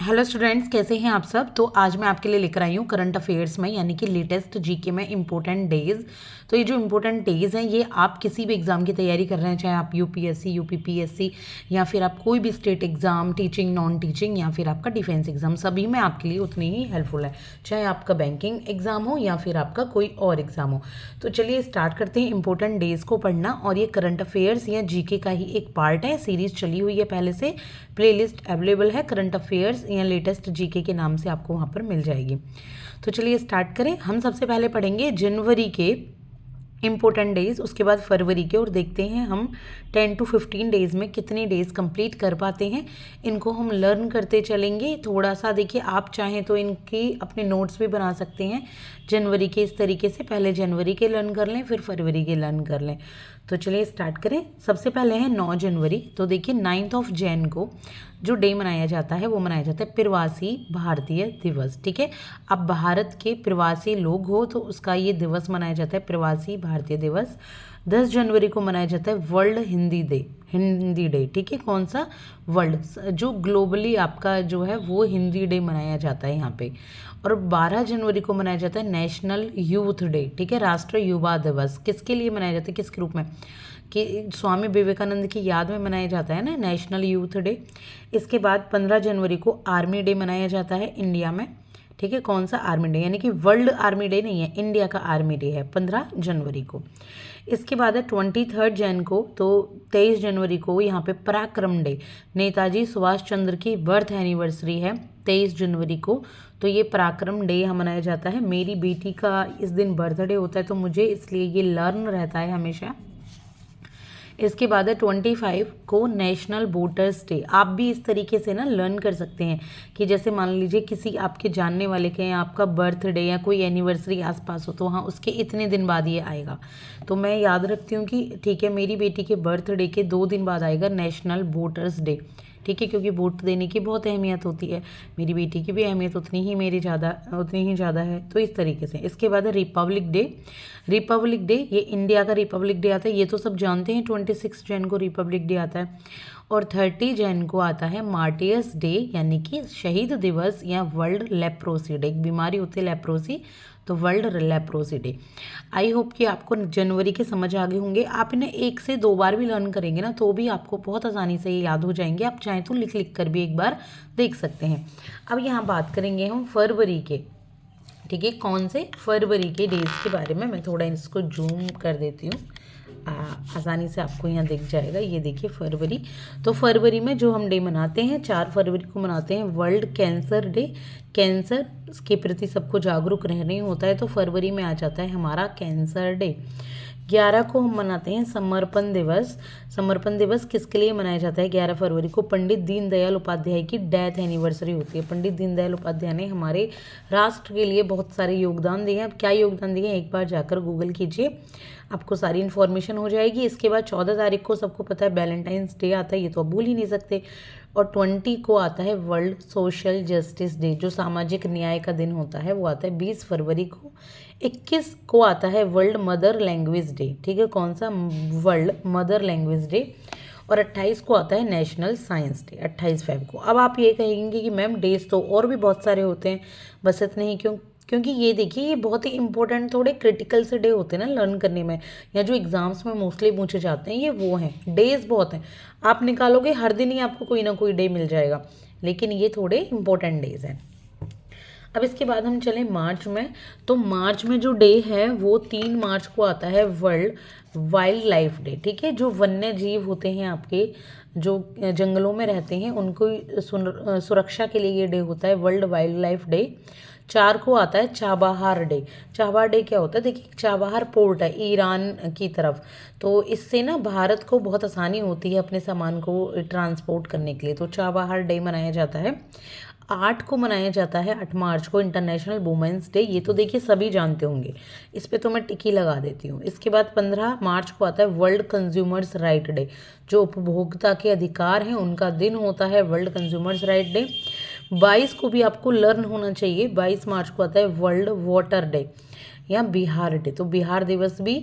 Hello students, कैसे हैं आप सब। तो आज मैं आपके लिए लेकर आई हूँ करंट अफेयर्स में यानी कि लेटेस्ट जीके में इम्पोर्टेंट डेज। तो ये जो इम्पोर्टेंट डेज हैं ये आप किसी भी एग्ज़ाम की तैयारी कर रहे हैं, चाहे आप यूपीएससी, यूपीपीएससी या फिर आप कोई भी state exam, teaching, non teaching या फिर आपका डिफेंस एग्ज़ाम, सभी में आपके लिए उतनी ही हेल्पफुल है, चाहे आपका बैंकिंग एग्ज़ाम हो या फिर आपका कोई और एग्ज़ाम हो। तो चलिए स्टार्ट करते हैं इंपॉर्टेंट डेज़ को पढ़ना। और ये करंट अफेयर्स या जीके का ही एक पार्ट है, सीरीज़ चली हुई है पहले से, प्लेलिस्ट अवेलेबल है करंट अफेयर्स या लेटेस्ट जीके के नाम से, आपको वहाँ पर मिल जाएगी। तो चलिए स्टार्ट करें। हम सबसे पहले पढ़ेंगे जनवरी के इम्पोर्टेंट डेज, उसके बाद फरवरी के, और देखते हैं हम 10 to 15 डेज़ में कितने डेज़ कंप्लीट कर पाते हैं। इनको हम लर्न करते चलेंगे थोड़ा सा। देखिए, आप चाहें तो इनकी अपने नोट्स भी बना सकते हैं जनवरी के इस तरीके से, पहले जनवरी के लर्न कर लें फिर फरवरी के लर्न कर लें। तो चलिए स्टार्ट करें। सबसे पहले है 9 जनवरी। तो देखिए 9th ऑफ जैन को जो डे मनाया जाता है वो मनाया जाता है प्रवासी भारतीय दिवस। ठीक है, अब भारत के प्रवासी लोग हो तो उसका ये दिवस मनाया जाता है प्रवासी भारतीय दिवस। 10 जनवरी को मनाया जाता है world Hindi day, Hindi day. ठीक है, कौन सा? वर्ल्ड, जो ग्लोबली आपका जो है वो हिंदी डे मनाया जाता है यहाँ पे। और 12 जनवरी को मनाया जाता है नेशनल यूथ डे। ठीक है, राष्ट्रीय युवा दिवस। किसके लिए मनाया जाता है, किस रूप में? कि स्वामी विवेकानंद की याद में मनाया जाता है ना, नेशनल यूथ डे। इसके बाद 15 जनवरी को आर्मी डे मनाया जाता है इंडिया में। ठीक है, कौन सा? आर्मी डे, यानी कि वर्ल्ड आर्मी डे नहीं है, इंडिया का आर्मी डे है 15 जनवरी को। इसके बाद है 23 जैन को, तो 23 जनवरी को यहाँ पे पराक्रम डे, नेताजी सुभाष चंद्र की बर्थ एनिवर्सरी है 23 जनवरी को। तो ये पराक्रम डे यहाँ मनाया जाता है। मेरी बेटी का इस दिन बर्थडे होता है तो मुझे इसलिए ये लर्न रहता है हमेशा। इसके बाद है 25 को नेशनल वोटर्स डे। आप भी इस तरीके से ना लर्न कर सकते हैं कि जैसे मान लीजिए किसी आपके जानने वाले के या आपका बर्थडे या कोई एनिवर्सरी आसपास हो तो हाँ उसके इतने दिन बाद ये आएगा। तो मैं याद रखती हूँ कि ठीक है मेरी बेटी के बर्थडे के 2 दिन बाद आएगा नेशनल वोटर्स डे। ठीक है, क्योंकि वोट देने की बहुत अहमियत होती है, मेरी बेटी की भी अहमियत उतनी ही ज़्यादा है। तो इस तरीके से। इसके बाद है रिपब्लिक डे। रिपब्लिक डे ये इंडिया का रिपब्लिक डे आता है, ये तो सब जानते हैं। 26 जैन को रिपब्लिक डे आता है। और 30 जैन को आता है मार्टियर्स डे, यानी कि शहीद दिवस या वर्ल्ड लेप्रोसी डे। एक बीमारी होती है लेप्रोसी, तो world leprosy day. I hope कि आपको जनवरी के समझ आ गए होंगे। आप इन्हें 1 से 2 बार भी लर्न करेंगे ना तो भी आपको बहुत आसानी से ये याद हो जाएंगे। आप चाहें तो लिख लिख कर भी एक बार देख सकते हैं। अब यहाँ बात करेंगे हम फरवरी के। ठीक है, कौन से? फरवरी के डेज के बारे में। मैं थोड़ा इसको जूम कर देती हूँ, आसानी से आपको यहाँ दिख जाएगा। ये देखिए फरवरी। तो फरवरी में जो हम डे मनाते हैं, 4 फरवरी को मनाते हैं वर्ल्ड कैंसर डे। कैंसर के प्रति सबको जागरूक रहने होता है तो फरवरी में आ जाता है हमारा कैंसर डे। 11 को हम मनाते हैं समर्पण दिवस। समर्पण दिवस किसके लिए मनाया जाता है? 11 फरवरी को पंडित दीनदयाल उपाध्याय की डेथ एनिवर्सरी होती है। पंडित दीनदयाल उपाध्याय ने हमारे राष्ट्र के लिए बहुत सारे योगदान दिए हैं। अब क्या योगदान दिए हैं एक बार जाकर गूगल कीजिए, आपको सारी इन्फॉर्मेशन हो जाएगी। इसके बाद 14 तारीख को सबको पता है वैलेंटाइंस डे आता है, ये तो आप भूल ही नहीं सकते। और 20 को आता है वर्ल्ड सोशल जस्टिस डे, जो सामाजिक न्याय का दिन होता है वो आता है 20 फरवरी को। 21 को आता है वर्ल्ड मदर लैंग्वेज डे। ठीक है, कौन सा? World mother language day. और 28 को आता है नेशनल साइंस डे, 28 फेब को। अब आप ये कहेंगे कि मैम डेज तो और भी बहुत सारे होते हैं, बस इतने ही क्यों? क्योंकि ये देखिए ये बहुत ही इंपॉर्टेंट, थोड़े क्रिटिकल से डे होते हैं ना लर्न करने में, या जो एग्जाम्स में मोस्टली पूछे जाते हैं ये वो हैं। डेज बहुत हैं, आप निकालोगे हर दिन ही आपको कोई ना कोई डे मिल जाएगा, लेकिन ये थोड़े इंपॉर्टेंट डेज हैं। अब इसके बाद हम चलें मार्च में। तो मार्च में जो डे है वो 3 मार्च को आता है वर्ल्ड वाइल्ड लाइफ डे। ठीक है, जो वन्य जीव होते हैं आपके, जो जंगलों में रहते हैं, उनको सुरक्षा के लिए ये डे होता है वर्ल्ड वाइल्ड लाइफ डे। 4 को आता है चाबाहार डे। चाबाहार डे क्या होता है? देखिए चाबाहार पोर्ट है ईरान की तरफ, तो इससे ना भारत को बहुत आसानी होती है अपने सामान को ट्रांसपोर्ट करने के लिए, तो चाबाहार डे मनाया जाता है। 8 को मनाया जाता है 8 मार्च को इंटरनेशनल वुमेंस डे। ये तो देखिए सभी जानते होंगे, इस पे तो मैं टिकी लगा देती हूँ। इसके बाद 15 मार्च को आता है वर्ल्ड कंज्यूमर्स राइट डे, जो उपभोक्ता के अधिकार हैं उनका दिन होता है वर्ल्ड कंज्यूमर्स राइट डे। 22 को भी आपको लर्न होना चाहिए, 22 मार्च को आता है वर्ल्ड वाटर डे। या बिहार डे। तो बिहार दिवस भी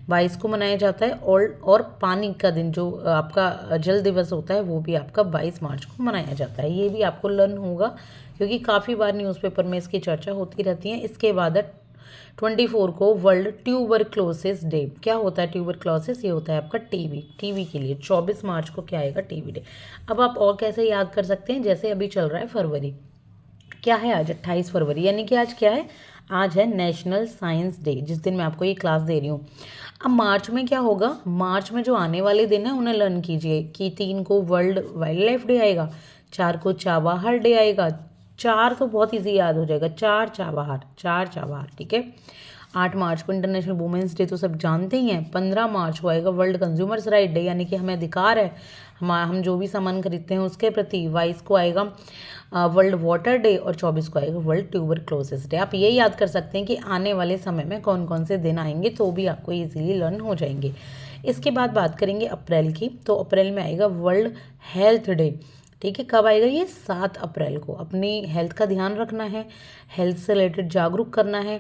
22 को मनाया जाता है और पानी का दिन जो आपका जल दिवस होता है वो भी आपका 22 मार्च को मनाया जाता है। ये भी आपको लर्न होगा क्योंकि काफ़ी बार न्यूज़पेपर में इसकी चर्चा होती रहती है। इसके बाद 24 को वर्ल्ड ट्यूबरक्लोसिस डे। क्या होता है ट्यूबरक्लोसिस? ये होता है आपका टीबी के लिए। 24 मार्च को क्या आएगा? TB day. अब आप और कैसे याद कर सकते हैं? जैसे अभी चल रहा है फरवरी, क्या है आज? 28 फरवरी, यानी कि आज क्या है? आज है नेशनल साइंस डे, जिस दिन मैं आपको ये क्लास दे रही हूँ। अब मार्च में क्या होगा? मार्च में जो आने वाले दिन है उन्हें लर्न कीजिए कि 3 को वर्ल्ड वाइल्ड लाइफ डे आएगा, 4 को चाबाहार डे आएगा। 4 तो बहुत इजी याद हो जाएगा, 4 चाबाहार, ठीक है। 8 मार्च को इंटरनेशनल वुमेंस डे तो सब जानते ही हैं। 15 मार्च को आएगा वर्ल्ड कंज्यूमर्स राइट डे, यानी कि हमें अधिकार है हम जो भी सामान खरीदते हैं उसके प्रति। 22 को आएगा वर्ल्ड वाटर डे और 24 को आएगा वर्ल्ड ट्यूबरक्लोसिस डे। आप ये याद कर सकते हैं कि आने वाले समय में कौन कौन से दिन आएंगे, तो भी आपको इजीली लर्न हो जाएंगे। इसके बाद बात करेंगे अप्रैल की। तो अप्रैल में आएगा वर्ल्ड हेल्थ डे, ठीक है। कब आएगा ये? 7 अप्रैल को। अपनी हेल्थ का ध्यान रखना है, हेल्थ से रिलेटेड जागरूक करना है,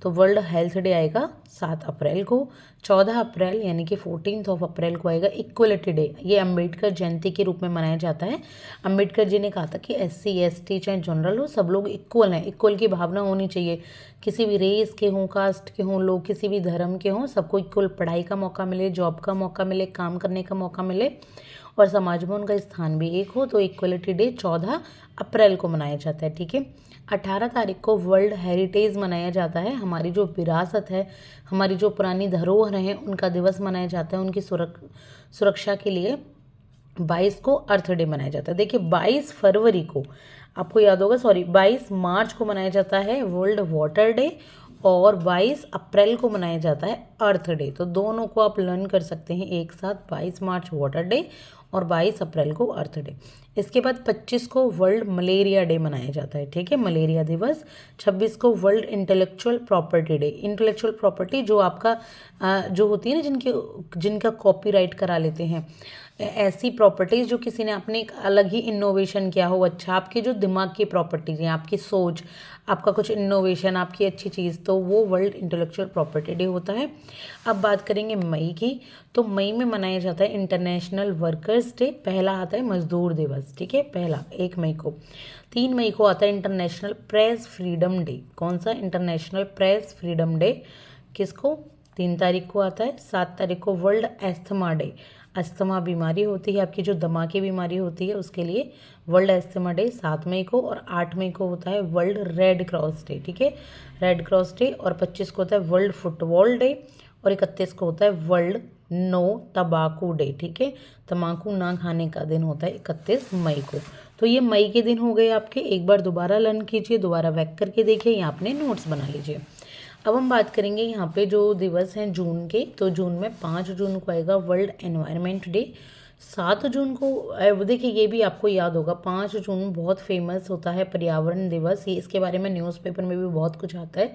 तो वर्ल्ड हेल्थ डे आएगा 7 अप्रैल को। 14 अप्रैल यानी कि 14 अप्रैल को आएगा इक्वलिटी डे। ये अम्बेडकर जयंती के रूप में मनाया जाता है। अम्बेडकर जी ने कहा था कि SC ST चाहे जनरल हो, सब लोग इक्वल हैं। इक्वल की भावना होनी चाहिए। किसी भी रेस के हों, कास्ट के हों लोग, किसी भी धर्म के हों, सबको इक्वल पढ़ाई का मौका मिले, जॉब का मौका मिले, काम करने का मौका मिले और समाज में उनका स्थान भी एक हो। तो इक्वलिटी डे 14 अप्रैल को मनाया जाता है, ठीक है। 18 तारीख को वर्ल्ड हेरिटेज मनाया जाता है। हमारी जो विरासत है, हमारी जो पुरानी धरोहर हैं, उनका दिवस मनाया जाता है। उनकी सुरक्षा के लिए 22 को अर्थ डे मनाया जाता है। देखिए 22 फरवरी को आपको याद होगा, 22 मार्च को मनाया जाता है वर्ल्ड वाटर डे और 22 अप्रैल को मनाया जाता है अर्थ डे। तो दोनों को आप लर्न कर सकते हैं एक साथ, 22 मार्च वाटर डे और 22 अप्रैल को अर्थ डे। इसके बाद 25 को वर्ल्ड मलेरिया डे मनाया जाता है, ठीक है, मलेरिया दिवस। 26 को world intellectual property day. Intellectual property जो आपका जो होती है ना, जिनका कॉपीराइट करा लेते हैं, ऐसी प्रॉपर्टीज़ जो किसी ने अपने एक अलग ही इनोवेशन किया हो। अच्छा, आपकी जो दिमाग की प्रॉपर्टीज़ हैं, आपकी सोच, आपका कुछ इनोवेशन, आपकी अच्छी चीज़, तो वो वर्ल्ड इंटेलेक्चुअल प्रॉपर्टी डे होता है। अब बात करेंगे मई की। तो मई में मनाया जाता है इंटरनेशनल वर्कर्स डे। पहला आता है मजदूर दिवस, ठीक है, पहला 1 मई को। 3 मई को आता है इंटरनेशनल प्रेस फ्रीडम डे। कौन सा? International press freedom day. किसको? 3 तारीख को आता है। 7 तारीख को वर्ल्ड एस्थमा डे। अस्थमा बीमारी होती है आपकी, जो दमा की बीमारी होती है, उसके लिए वर्ल्ड एस्थमा डे 7 मई को। और 8 मई को होता है वर्ल्ड रेड क्रॉस डे, ठीक है, रेड क्रॉस डे। और 25 को होता है वर्ल्ड फुटबॉल डे और 31 को होता है वर्ल्ड नो तंबाकू डे, ठीक है। तंबाकू ना खाने का दिन होता है 31 मई को। तो ये मई के दिन हो गए आपके। एक बार दोबारा लर्न कीजिए, दोबारा वैक करके देखिए या अपने नोट्स बना लीजिए। अब हम बात करेंगे यहाँ पे जो दिवस हैं जून के। तो जून में 5 जून को आएगा वर्ल्ड एनवायरनमेंट डे। 7 जून को देखिए ये भी आपको याद होगा, 5 जून बहुत फेमस होता है पर्यावरण दिवस। ये इसके बारे में न्यूज़पेपर में भी बहुत कुछ आता है।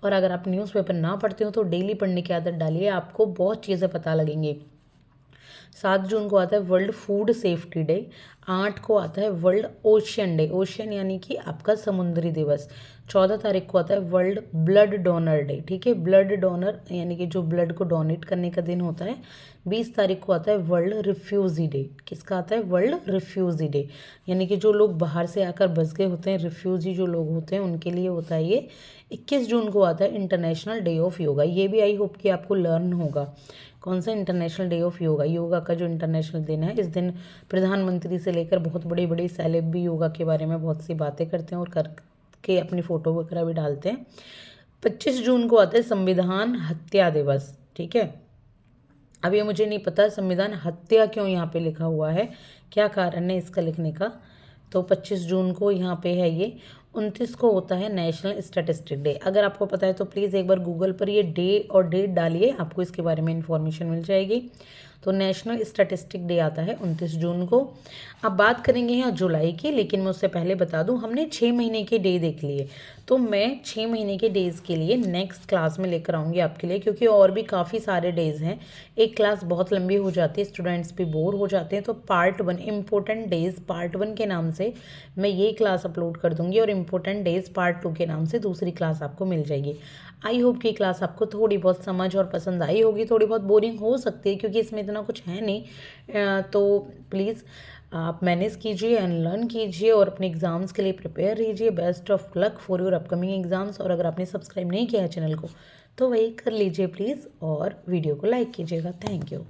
और अगर आप न्यूज़पेपर ना पढ़ते हो तो डेली पढ़ने की आदत डालिए, आपको बहुत चीज़ें पता लगेंगी। 7 जून को आता है वर्ल्ड फूड सेफ्टी डे। 8 को आता है वर्ल्ड ओशियन डे। ओशियन यानी कि आपका समुद्री दिवस। 14 तारीख को आता है वर्ल्ड ब्लड डोनर डे, ठीक है, ब्लड डोनर यानी कि जो ब्लड को डोनेट करने का दिन होता है। 20 तारीख को आता है वर्ल्ड रिफ्यूजी डे। किसका आता है? वर्ल्ड रिफ्यूजी डे, यानी कि जो लोग बाहर से आकर बस गए होते हैं, रिफ्यूजी जो लोग होते हैं, उनके लिए होता है ये। 21 जून को आता है इंटरनेशनल डे ऑफ योगा। ये भी आई होप कि आपको लर्न होगा। कौन सा? International day of yoga. Yoga का जो इंटरनेशनल दिन है, इस दिन प्रधानमंत्री से लेकर बहुत बड़े बड़े सेलेब भी योगा के बारे में बहुत सी बातें करते हैं और करके अपनी फ़ोटो वगैरह भी डालते हैं। 25 जून को आता है संविधान हत्या दिवस, ठीक है। अब ये मुझे नहीं पता संविधान हत्या क्यों यहाँ पे लिखा हुआ है, क्या कारण है इसका लिखने का। तो 25 जून को यहाँ पे है ये। 29 को होता है नेशनल स्टैटिस्टिक डे। अगर आपको पता है तो प्लीज़ एक बार गूगल पर ये डे और डेट डालिए, आपको इसके बारे में इन्फॉर्मेशन मिल जाएगी। तो नेशनल स्टैटिस्टिक डे आता है 29 जून को। अब बात करेंगे यहाँ जुलाई की, लेकिन मैं उससे पहले बता दूँ हमने 6 महीने के डे देख लिए। तो मैं 6 महीने के डेज़ के लिए नेक्स्ट क्लास में लेकर आऊँगी आपके लिए, क्योंकि और भी काफ़ी सारे डेज़ हैं। एक क्लास बहुत लंबी हो जाती है, स्टूडेंट्स भी बोर हो जाते हैं। तो पार्ट 1 इम्पोर्टेंट डेज़ पार्ट 1 के नाम से मैं ये क्लास अपलोड कर दूँगी और इम्पोर्टेंट डेज़ पार्ट 2 के नाम से दूसरी क्लास आपको मिल जाएगी। आई होप कि क्लास आपको थोड़ी बहुत समझ और पसंद आई होगी। थोड़ी बहुत बोरिंग हो सकती है क्योंकि इसमें इतना कुछ है नहीं, तो प्लीज़ आप मैनेज कीजिए एंड लर्न कीजिए और अपने एग्ज़ाम्स के लिए प्रिपेयर रहिए। Best of luck for your upcoming exams. और अगर आपने सब्सक्राइब नहीं किया है चैनल को तो वही कर लीजिए प्लीज़, और वीडियो को लाइक कीजिएगा। Thank you.